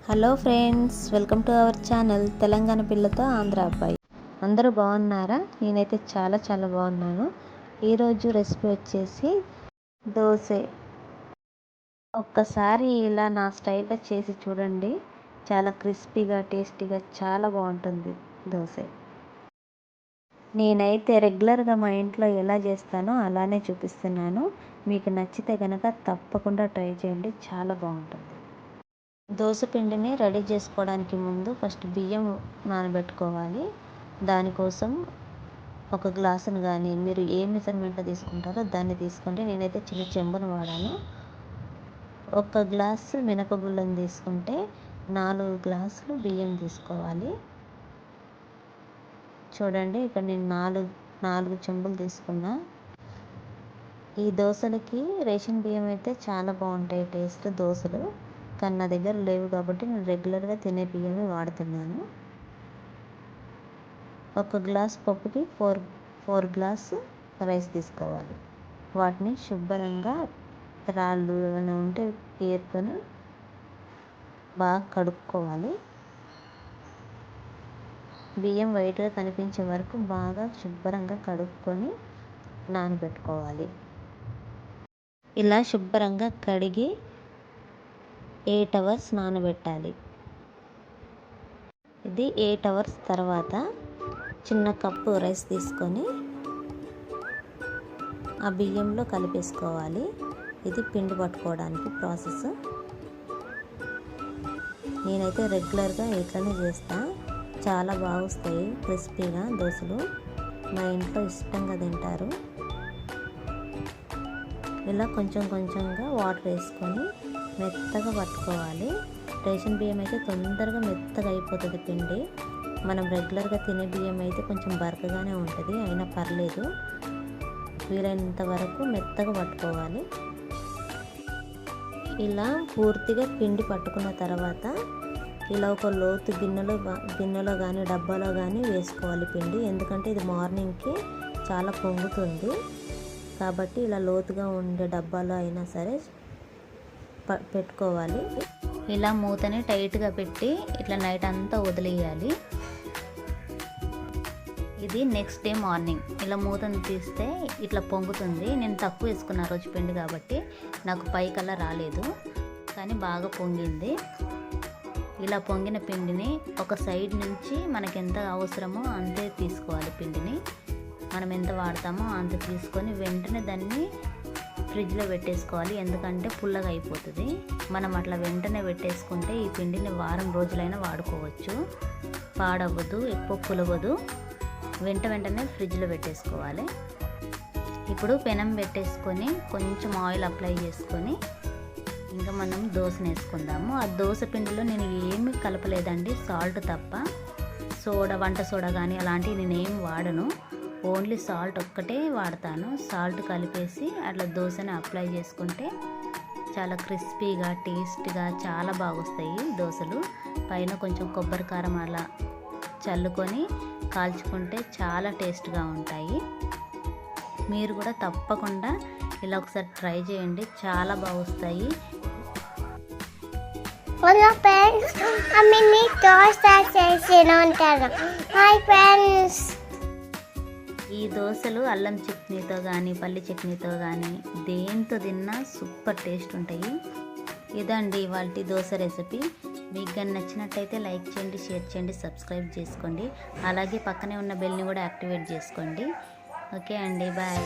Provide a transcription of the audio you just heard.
Hello friends, welcome to our channel Telangana పిల్లతో ఆంధ్ర అబ్బాయి. అందరూ బాగున్నారా? నేనైతే చాలా బాగున్నాను. ఈరోజు రెసిపీ వచ్చేసి దోశ. ఒక్కసారి ఇలా నా స్టైల్లో చేసి చూడండి. చాలా క్రిస్పీగా టేస్టీగా చాలా బాగుంటుంది దోశ. నేనైతే రెగ్యులర్గా మా ఇంట్లో ఎలా చేస్తానో అలానే చూపిస్తున్నాను. మీకు నచ్చితే కనుక తప్పకుండా ట్రై చేయండి, చాలా బాగుంటుంది. దోశ పిండిని రెడీ చేసుకోవడానికి ముందు ఫస్ట్ బియ్యం నానబెట్టుకోవాలి. దానికోసం ఒక గ్లాసును కానీ మీరు ఏ మెజర్మెంట్లో తీసుకుంటారో దాన్ని తీసుకోండి. నేనైతే చిన్న చెంబును వాడాను. ఒక గ్లాసు మినపగుళ్ళను తీసుకుంటే 4 గ్లాసులు బియ్యం తీసుకోవాలి. చూడండి, ఇక్కడ నేను నాలుగు చెంబులు తీసుకున్నా. ఈ దోశలకి రేషన్ బియ్యం అయితే చాలా బాగుంటాయి టేస్ట్ దోశలు, కానీ నా దగ్గర లేవు కాబట్టి నేను రెగ్యులర్గా తినే బియ్యమే వాడుతున్నాను. ఒక గ్లాస్ పప్పుకి 4 గ్లాసు రైస్ తీసుకోవాలి. వాటిని శుభ్రంగా రాళ్ళు ఏమైనా ఉంటే ఏరుకొని బాగా కడుక్కోవాలి. బియ్యం వైట్గా కనిపించే వరకు బాగా శుభ్రంగా కడుక్కొని నానబెట్టుకోవాలి. ఇలా శుభ్రంగా కడిగి 8 అవర్స్ నానబెట్టాలి. ఇది 8 అవర్స్ తర్వాత చిన్న కప్పు రైస్ తీసుకొని ఆ బియ్యంలో కలిపేసుకోవాలి. ఇది పిండి పట్టుకోవడానికి ప్రాసెస్. నేనైతే రెగ్యులర్గా ఇట్లనే చేస్తా. చాలా బాగా వస్తాయి క్రిస్పీగా దోశలు. మా ఇంట్లో ఇష్టంగా తింటారు. ఇలా కొంచెంగా వాటర్ వేసుకొని మెత్తగా పట్టుకోవాలి. రేషన్ బియ్యం అయితే తొందరగా మెత్తగా అయిపోతుంది పిండి. మనం రెగ్యులర్గా తినే బియ్యం అయితే కొంచెం బరకగానే ఉంటుంది, అయినా పర్లేదు. వీలైనంత వరకు మెత్తగా పట్టుకోవాలి. ఇలా పూర్తిగా పిండి పట్టుకున్న తర్వాత ఇలా ఒక లోతు గిన్నెలో కానీ డబ్బాలో కానీ వేసుకోవాలి పిండి. ఎందుకంటే ఇది మార్నింగ్కి చాలా పొంగుతుంది కాబట్టి ఇలా లోతుగా ఉండే డబ్బాలో అయినా సరే పెట్టుకోవాలి. ఇలా మూతని టైట్గా పెట్టి ఇట్లా నైట్ అంతా వదిలేయాలి. ఇది నెక్స్ట్ డే మార్నింగ్ ఇలా మూతను తీస్తే ఇట్లా పొంగుతుంది. నేను తక్కువ వేసుకున్న రోజు పిండి కాబట్టి నాకు పైకల్లా రాలేదు, కానీ బాగా పొంగింది. ఇలా పొంగిన పిండిని ఒక సైడ్ నుంచి మనకి ఎంత అవసరమో అంతే తీసుకోవాలి. పిండిని మనం ఎంత వాడతామో అంత తీసుకొని వెంటనే దాన్ని ఫ్రిడ్జ్లో పెట్టేసుకోవాలి. ఎందుకంటే పుల్లగా అయిపోతుంది. మనం అట్లా వెంటనే పెట్టేసుకుంటే ఈ పిండిని వారం రోజులైనా వాడుకోవచ్చు, పాడవ్వదు, ఎక్కువ పులవదు. వెంటనే ఫ్రిడ్జ్లో పెట్టేసుకోవాలి. ఇప్పుడు పెనం పెట్టేసుకొని కొంచెం ఆయిల్ అప్లై చేసుకొని ఇంకా మనం దోశను వేసుకుందాము. ఆ దోశ పిండిలో నేను ఏమీ కలపలేదండి, సాల్ట్ తప్ప. వంట సోడా కానీ అలాంటివి నేనేం వాడను, ఓన్లీ సాల్ట్ ఒక్కటే వాడతాను. సాల్ట్ కలిపేసి అట్లా దోశని అప్లై చేసుకుంటే చాలా క్రిస్పీగా టేస్ట్గా చాలా బాగా వస్తాయి దోశలు. పైన కొంచెం కొబ్బరి కారం అలా చల్లుకొని కాల్చుకుంటే చాలా టేస్ట్గా ఉంటాయి. మీరు కూడా తప్పకుండా ఇలా ఒకసారి ట్రై చేయండి, చాలా బాగా వస్తాయి. హలో ఫ్రెండ్స్, అమ్మిని దోశ చేసిన ఉంటాను. Hi friends. ఈ దోశలు అల్లం చట్నీతో కానీ పల్లి చట్నీతో కానీ దేంతో తిన్నా సూపర్ టేస్ట్ ఉంటాయి. ఇదండి ఇవాల్టి దోశ రెసిపీ. మీకు కానీ నచ్చినట్టయితే లైక్ చేయండి, షేర్ చేయండి, సబ్స్క్రైబ్ చేసుకోండి. అలాగే పక్కనే ఉన్న బెల్ని కూడా యాక్టివేట్ చేసుకోండి. ఓకే అండి, బాయ్.